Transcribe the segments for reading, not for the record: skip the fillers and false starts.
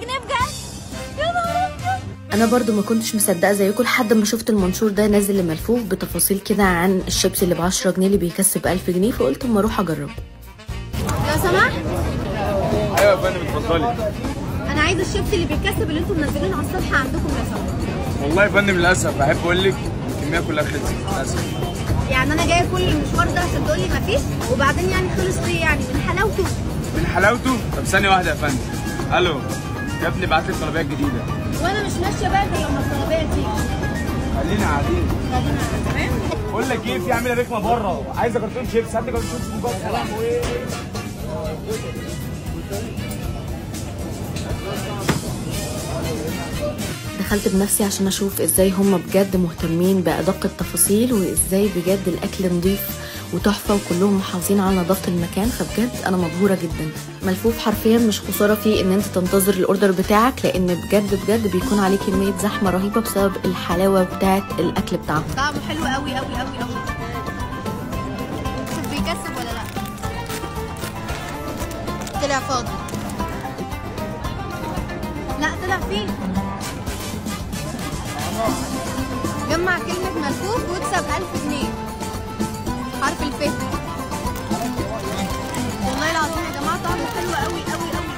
جنيه بجد؟ يا نهار ابيض. انا برضو ما كنتش مصدقه زيكم لحد ما شفت المنشور ده نازل لملفوف بتفاصيل كده عن الشيبسي اللي ب10 جنيه اللي بيكسب 1000 جنيه، فقلت اما اروح اجرب. لو سمحت. ايوه يا فندم اتفضلي. انا عايزه الشيبسي اللي بيكسب اللي انتم منزلينه على الصفحه عندكم لو سمحت. والله يا فندم للاسف بحب اقول لك الكميه كلها خلصت للاسف. يعني انا جايه كل المشوار ده عشان تقولي مفيش وبعدين يعني خلص ليه يعني من حلاوته؟ من حلاوته؟ طب ثانيه واحده يا فندم. الو يا ابني بعت لي طلبيه جديده. وانا مش ماشيه بقى غير لما الطلبيه تيجي. خلينا قاعدين. تمام. بقول لك ايه، في عامله رخمه بره عايزه كرتون شيبس، هات لي كرتون شيبس من جوه. يا لهوي. دخلت بنفسي عشان اشوف ازاي هم بجد مهتمين بادق التفاصيل، وازاي بجد الاكل نظيف وتحفه وكلهم محافظين على نظافه المكان، فبجد انا مبهوره جدا. ملفوف حرفيا مش خساره فيه ان انت تنتظر الاوردر بتاعك، لان بجد بيكون عليه كميه زحمه رهيبه بسبب الحلاوه بتاعه الاكل بتاعهم. طعمه حلو قوي قوي قوي قوي. شوف بيكسب ولا لا؟ طلع فاضي. لا طلع فيه. جمع كلمة ملفوف واكسب 1000 جنيه. حرف الف. والله العظيم يا جماعة طعمه حلو قوي قوي قوي.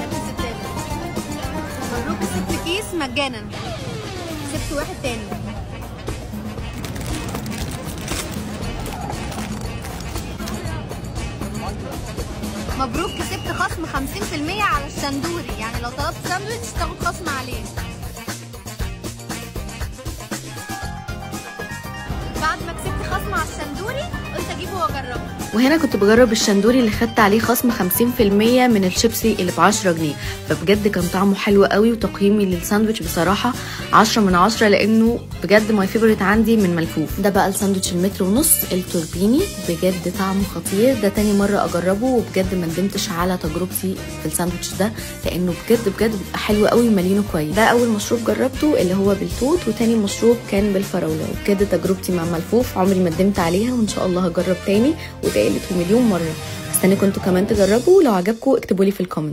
الكيس التاني. مبروك 6 كيس مجانا. سبت واحد تاني. مبروك كسبت خصم 50% على الشندوري، يعني لو طلبت ساندوتش تاخد خصم عليه. بعد ما كسبت خصم على الشندوري قلت اجيبه واجربه. وهنا كنت بجرب الشندوري اللي خدت عليه خصم 50% من الشيبسي اللي ب10 جنيه، فبجد كان طعمه حلو قوي. وتقييمي للساندوتش بصراحه 10 من 10، لانه بجد ماي فيفورت عندي من ملفوف. ده بقى الساندوتش المتر ونص التوربيني، بجد طعمه خطير. ده تاني مره اجربه وبجد ما ندمتش على تجربتي في الساندوتش ده، لانه بجد بيبقى حلو قوي ومالينه كويس. ده اول مشروب جربته اللي هو بالتوت، وتاني مشروب كان بالفراوله. وبجد تجربتي مع ملفوف عمري ما ندمت عليها، وان شاء الله هجرب تاني وتالت ومليون مره. استناكم انتوا كمان تجربوا، لو عجبكم اكتبوا لي في الكومنت.